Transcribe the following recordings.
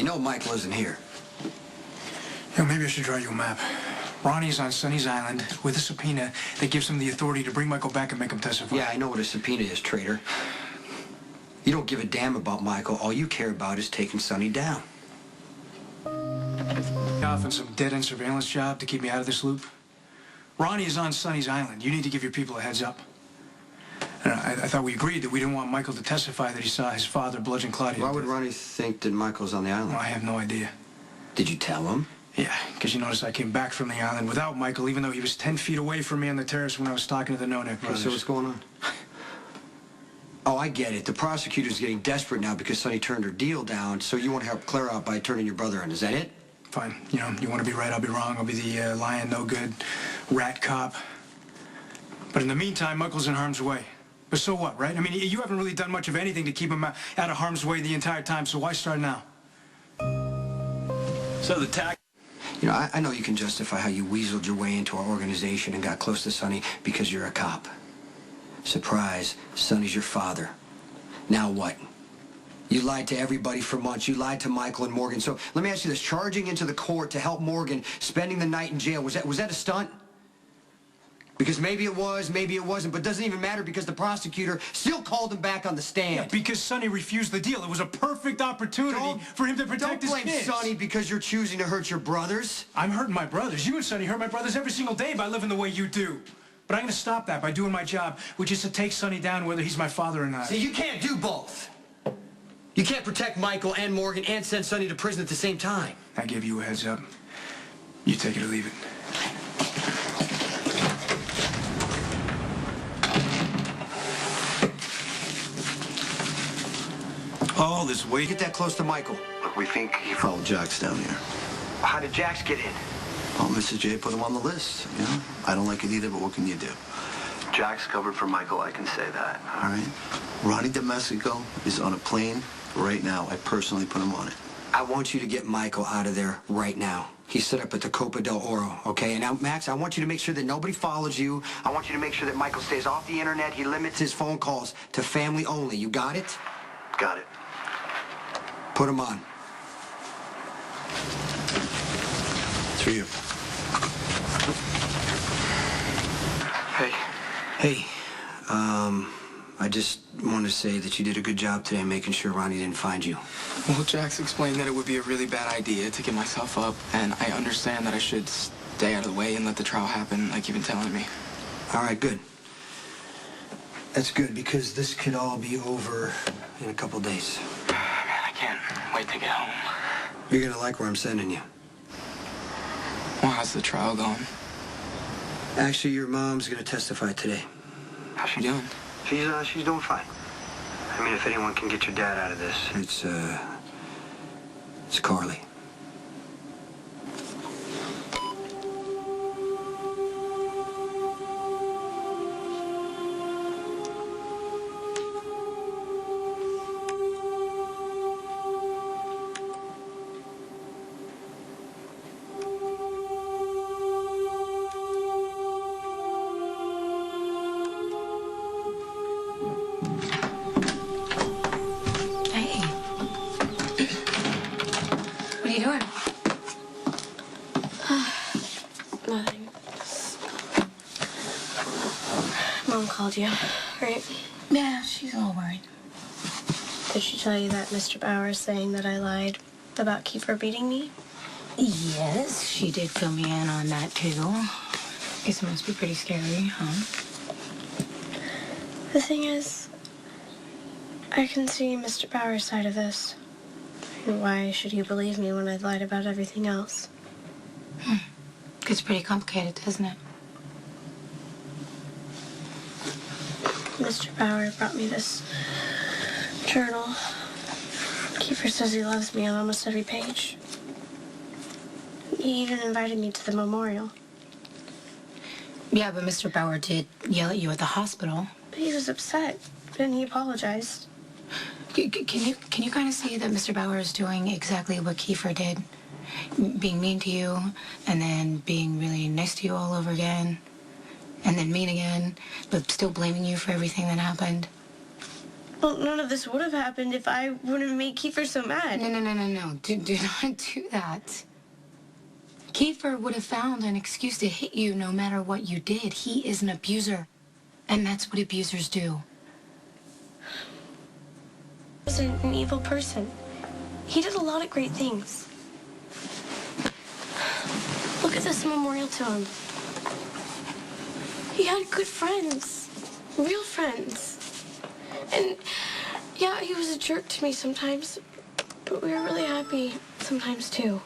You know Michael isn't here. You know, maybe I should draw you a map. Ronnie's on Sonny's Island with a subpoena that gives him the authority to bring Michael back and make him testify. Yeah, I know what a subpoena is, traitor. You don't give a damn about Michael. All you care about is taking Sonny down. Off on some dead-end surveillance job to keep me out of this loop. Ronnie is on Sonny's Island. You need to give your people a heads up. And I thought we agreed that we didn't want Michael to testify that he saw his father bludgeon Claudia. Why would Ronnie think that Michael's on the island? Well, I have no idea. Did you tell him? Yeah, because you notice I came back from the island without Michael, even though he was 10 feet away from me on the terrace when I was talking to the No-Neck brothers. So what's going on? Oh, I get it. The prosecutor's getting desperate now because Sonny turned her deal down, so you want to help Claire out by turning your brother in. Is that it? Fine. You know, you want to be right, I'll be wrong. I'll be the lion, no good, rat cop. But in the meantime, Michael's in harm's way. But so what, right? I mean, you haven't really done much of anything to keep him out of harm's way the entire time, so why start now? So the tax... You know, I know you can justify how you weaseled your way into our organization and got close to Sonny because you're a cop. Surprise, Sonny's your father. Now what? You lied to everybody for months. You lied to Michael and Morgan. So let me ask you this. Charging into the court to help Morgan, spending the night in jail, was that a stunt? Because maybe it was, maybe it wasn't, but it doesn't even matter because the prosecutor still called him back on the stand. Yeah, because Sonny refused the deal. It was a perfect opportunity for him to protect his kids. Don't blame Sonny because you're choosing to hurt your brothers. I'm hurting my brothers. You and Sonny hurt my brothers every single day by living the way you do. But I'm going to stop that by doing my job, which is to take Sonny down whether he's my father or not. See, you can't do both. You can't protect Michael and Morgan and send Sonny to prison at the same time. I gave you a heads up. You take it or leave it. All this weight. Get that close to Michael. Look, we think he followed Jax down here. How did Jax get in? Well, Mrs. J put him on the list, you know? I don't like it either, but what can you do? Jax covered for Michael, I can say that. All right? Ronnie DeMessico is on a plane right now. I personally put him on it. I want you to get Michael out of there right now. He's set up at the Copa del Oro, okay? And now, Max, I want you to make sure that nobody follows you. I want you to make sure that Michael stays off the internet. He limits his phone calls to family only. You got it? Got it. Put him on. It's for you. Hey. Hey, I just want to say that you did a good job today making sure Ronnie didn't find you. Well, Jax explained that it would be a really bad idea to get myself up, and I understand that I should stay out of the way and let the trial happen like you've been telling me. All right, good. That's good, because this could all be over in a couple days. Man, I can't wait to get home. You're gonna like where I'm sending you. Well, how's the trial going? Actually, your mom's gonna testify today. How's she doing? She's doing fine. I mean, if anyone can get your dad out of this, it's Carly. What are you doing? Nothing. Mom called you, right? Yeah, she's all worried. Did she tell you that Mr. Bauer is saying that I lied about Kiefer beating me? Yes, she did fill me in on that, too. Guess it must be pretty scary, huh? The thing is, I can see Mr. Bauer's side of this. And why should you believe me when I lied about everything else? Gets pretty complicated, doesn't it? Mr. Bauer brought me this journal. Kiefer says he loves me on almost every page. He even invited me to the memorial. Yeah, but Mr. Bauer did yell at you at the hospital. But he was upset, and he apologized. Can you kind of see that Mr. Bauer is doing exactly what Kiefer did? Being mean to you, and then being really nice to you all over again, and then mean again, but still blaming you for everything that happened? Well, none of this would have happened if I wouldn't make Kiefer so mad. No. Do not do that. Kiefer would have found an excuse to hit you no matter what you did. He is an abuser. And that's what abusers do. He was an evil person. He did a lot of great things. Look at this memorial to him. He had good friends. Real friends. And, yeah, he was a jerk to me sometimes. But we were really happy sometimes, too.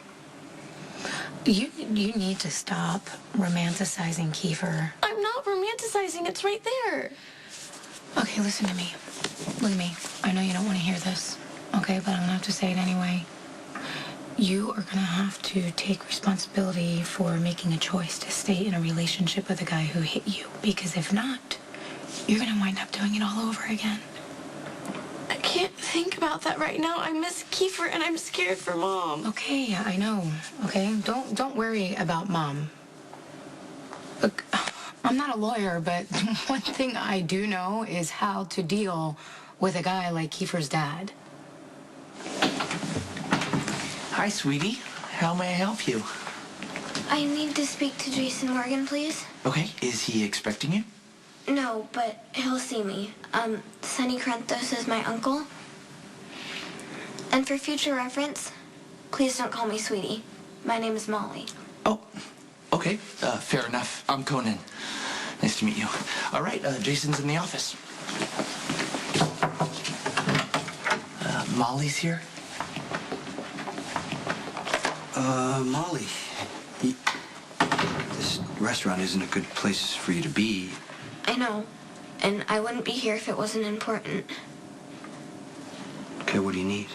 You need to stop romanticizing Kiefer. I'm not romanticizing. It's right there. Okay, listen to me. Look at me. I know you don't want to hear this, okay, but I'm gonna have to say it anyway. You are gonna have to take responsibility for making a choice to stay in a relationship with a guy who hit you, because if not, you're gonna wind up doing it all over again. I can't think about that right now. I miss Kiefer and I'm scared for Mom. Okay, I know. Okay, don't worry about Mom. Look, I'm not a lawyer, but one thing I do know is how to deal with a guy like Kiefer's dad. Hi, sweetie. How may I help you? I need to speak to Jason Morgan, please. Okay, is he expecting you? No, but he'll see me. Sonny Krenthos is my uncle. And for future reference, please don't call me sweetie. My name is Molly. Oh, okay. Fair enough. I'm Conan. Nice to meet you. All right, Jason's in the office. Molly's here? Molly, this restaurant isn't a good place for you to be. I know. And I wouldn't be here if it wasn't important. Okay, what do you need?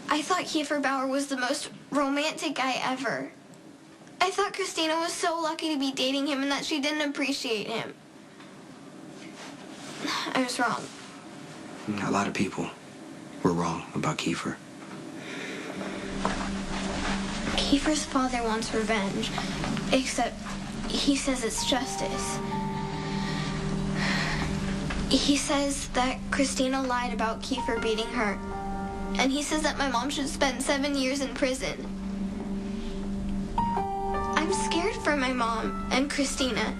I thought Kiefer Bauer was the most romantic guy ever. I thought Christina was so lucky to be dating him and that she didn't appreciate him. I was wrong. A lot of people were wrong about Kiefer. Kiefer's father wants revenge, except he says it's justice. He says that Christina lied about Kiefer beating her, and he says that my mom should spend 7 years in prison. I'm scared for my mom and Christina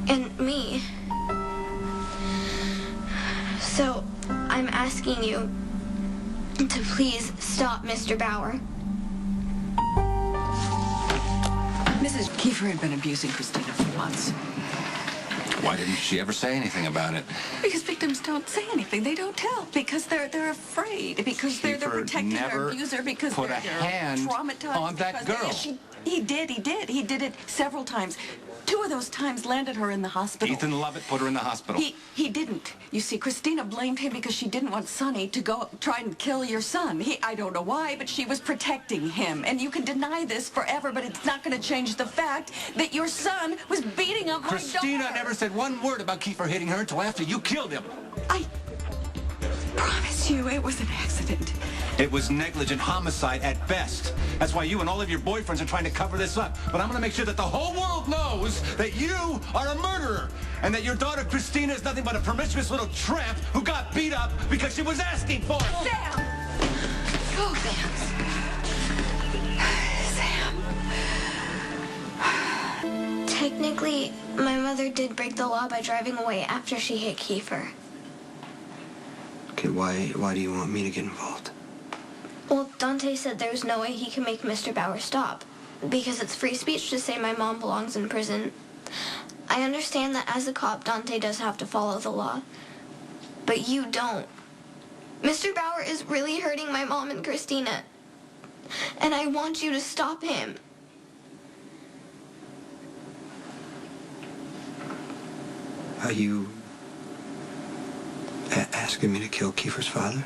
and me. So I'm asking you to please stop Mr. Bauer. Mrs. Kiefer had been abusing Christina for months. Why didn't she ever say anything about it? Because victims don't say anything. They don't tell. Because they're afraid. Because they're Kiefer protecting their never abuser. Because put they're a hand traumatized. on that girl. He did. He did it several times. 2 of those times landed her in the hospital. Ethan Lovett put her in the hospital. He didn't. You see, Christina blamed him because she didn't want Sonny to go try and kill your son. I don't know why, but she was protecting him. And you can deny this forever, but it's not going to change the fact that your son was beating up my daughter. Christina never said one word about Kiefer hitting her until after you killed him. I promise you it was an accident. It was negligent homicide at best. That's why you and all of your boyfriends are trying to cover this up. But I'm going to make sure that the whole world knows that you are a murderer and that your daughter Christina is nothing but a promiscuous little tramp who got beat up because she was asking for it. Sam! Go, Vance. Sam. Technically, my mother did break the law by driving away after she hit Kiefer. Okay, why do you want me to get involved? Well, Dante said there's no way he can make Mr. Bauer stop, because it's free speech to say my mom belongs in prison. I understand that as a cop, Dante does have to follow the law, but you don't. Mr. Bauer is really hurting my mom and Christina, and I want you to stop him. Are you asking me to kill Kiefer's father?